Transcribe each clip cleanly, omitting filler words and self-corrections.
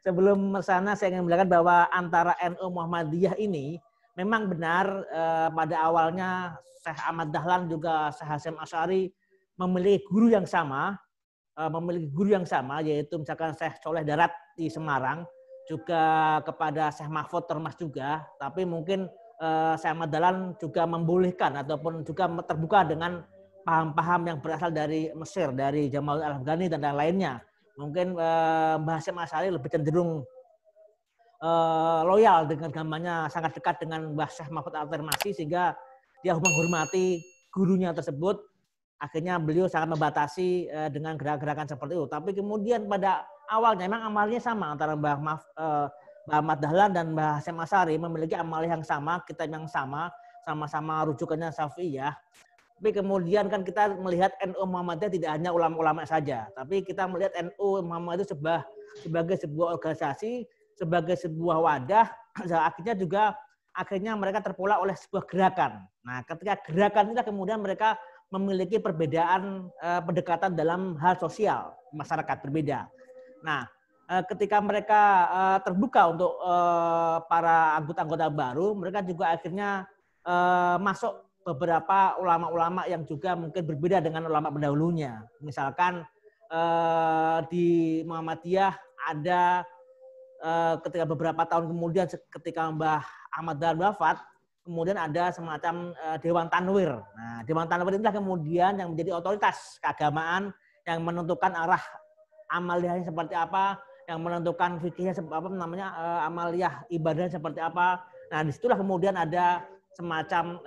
Sebelum sana saya ingin mengatakan bahwa antara NU Muhammadiyah ini memang benar pada awalnya Syekh Ahmad Dahlan juga Syekh Hasyim Asy'ari memiliki guru yang sama, yaitu misalkan Syekh Soleh Darat di Semarang, juga kepada Syekh Mahfud Termas juga, tapi mungkin Syekh Ahmad Dahlan juga membolehkan ataupun juga terbuka dengan paham-paham yang berasal dari Mesir, dari Jamal Al-Afghani dan lainnya. Mungkin Mbah Hasyim Asy'ari lebih cenderung loyal dengan gamanya, sangat dekat dengan Mbah Syekh Mahfud Al-Termasi, sehingga dia menghormati gurunya tersebut. Akhirnya beliau sangat membatasi dengan gerakan-gerakan seperti itu. Tapi kemudian pada awalnya memang amalnya sama antara Mbah Ahmad Dahlan dan Mbah Hasyim Asy'ari, memiliki amal yang sama, kitab yang sama, sama-sama rujukannya Syafi'iyah. Tapi kemudian kan kita melihat NU Muhammadiyah tidak hanya ulama-ulama saja, tapi kita melihat NU Muhammadiyah itu sebagai sebuah organisasi, sebagai sebuah wadah, akhirnya mereka terpola oleh sebuah gerakan. Nah, ketika gerakan inilah kemudian mereka memiliki perbedaan pendekatan dalam hal sosial masyarakat berbeda. Nah, ketika mereka terbuka untuk para anggota-anggota baru, mereka juga akhirnya masuk beberapa ulama-ulama yang juga mungkin berbeda dengan ulama pendahulunya. Misalkan di Muhammadiyah ada ketika beberapa tahun kemudian ketika Mbah Ahmad Dahlan wafat, kemudian ada semacam Dewan Tanwir. Nah, Dewan Tanwir inilah kemudian yang menjadi otoritas keagamaan yang menentukan arah amaliyahnya seperti apa, yang menentukan fikihnya amaliyah ibadahnya seperti apa. Nah, disitulah kemudian ada semacam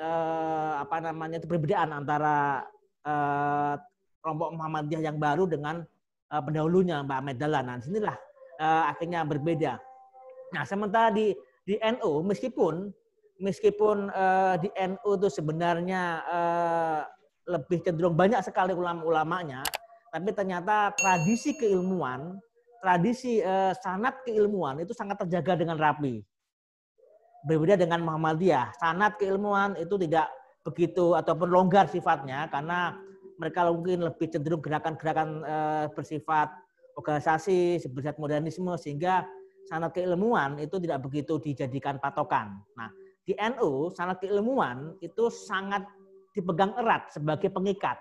perbedaan antara kelompok Muhammadiyah yang baru dengan pendahulunya Mbah Ahmad Dahlan. Nah, disinilah akhirnya berbeda. Nah, sementara di NU meskipun di NU itu sebenarnya lebih cenderung banyak sekali ulama-ulamanya, tapi ternyata tradisi keilmuan, tradisi sanad keilmuan itu sangat terjaga dengan rapi. Berbeda dengan Muhammadiyah, sanad keilmuan itu tidak begitu ataupun longgar sifatnya, karena mereka mungkin lebih cenderung gerakan-gerakan bersifat organisasi, bersifat modernisme, sehingga sanad keilmuan itu tidak begitu dijadikan patokan. Nah, di NU sanad keilmuan itu sangat dipegang erat sebagai pengikat.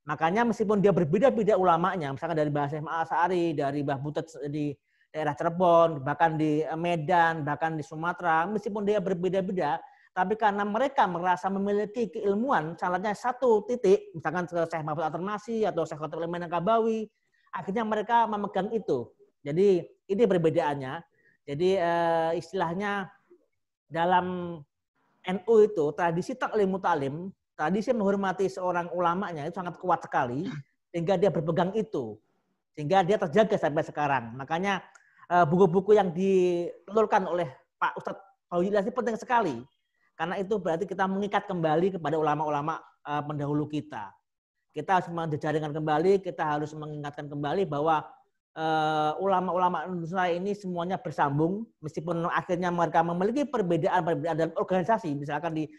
Makanya meskipun dia berbeda-beda ulamanya, misalkan dari Mbah Hasyim Asy'ari, dari Mbah Butet di daerah Cirebon, bahkan di Medan, bahkan di Sumatera, meskipun dia berbeda-beda, tapi karena mereka merasa memiliki keilmuan, salahnya satu titik, misalkan Syekh Mahfud Al-Termasi atau Syekh Khatib Al-Kabawi, akhirnya mereka memegang itu. Jadi ini perbedaannya. Jadi istilahnya dalam NU itu tradisi taklim mutalim, tradisi menghormati seorang ulamanya itu sangat kuat sekali, sehingga dia berpegang itu, sehingga dia terjaga sampai sekarang. Makanya buku-buku yang ditelurkan oleh Pak Ustadz Fauzi Ilyas ini penting sekali, karena itu berarti kita mengikat kembali kepada ulama-ulama pendahulu kita. Kita harus menjejaringkan kembali, kita harus mengingatkan kembali bahwa ulama-ulama Indonesia ini semuanya bersambung, meskipun akhirnya mereka memiliki perbedaan-perbedaan dalam organisasi. Misalkan di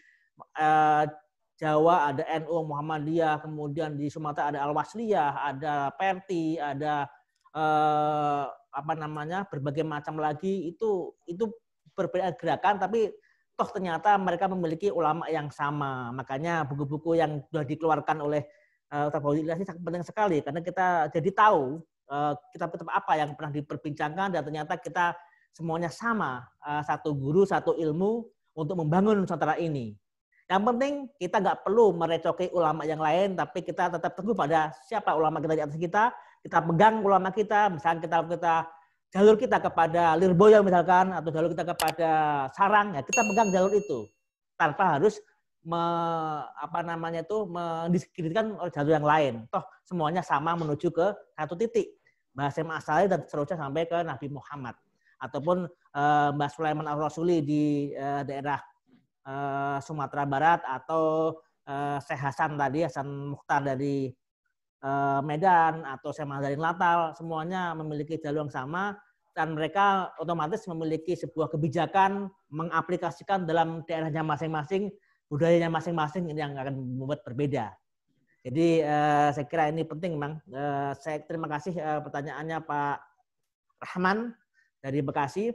Jawa ada NU Muhammadiyah, kemudian di Sumatera ada Al-Wasliyah, ada Perti, ada berbagai macam lagi. Itu berbeda gerakan, tapi toh ternyata mereka memiliki ulama yang sama. Makanya buku-buku yang sudah dikeluarkan oleh Ustaz Fauzi Ilyas ini sangat penting sekali, karena kita jadi tahu kitab-kitab apa yang pernah diperbincangkan, dan ternyata kita semuanya sama, satu guru, satu ilmu untuk membangun Nusantara ini. Yang penting kita nggak perlu merecoki ulama yang lain, tapi kita tetap teguh pada siapa ulama kita di atas kita pegang ulama kita, misalnya kita jalur kita kepada Lirboyo misalkan, atau jalur kita kepada Sarang, ya kita pegang jalur itu tanpa harus mendiskreditkan oleh jalur yang lain. Toh semuanya sama menuju ke satu titik. Mbah Hasyim Asy'ari dan seterusnya sampai ke Nabi Muhammad, ataupun Mbah Sulaiman Ar-Rasuli di daerah Sumatera Barat, atau Syekh Hasan Mukhtar dari Medan, atau Syekh Mahdarin Latal, semuanya memiliki jalur yang sama, dan mereka otomatis memiliki sebuah kebijakan mengaplikasikan dalam daerahnya masing-masing, budayanya masing-masing, ini yang akan membuat berbeda. Jadi saya kira ini penting, Bang. Saya terima kasih pertanyaannya Pak Rahman dari Bekasi.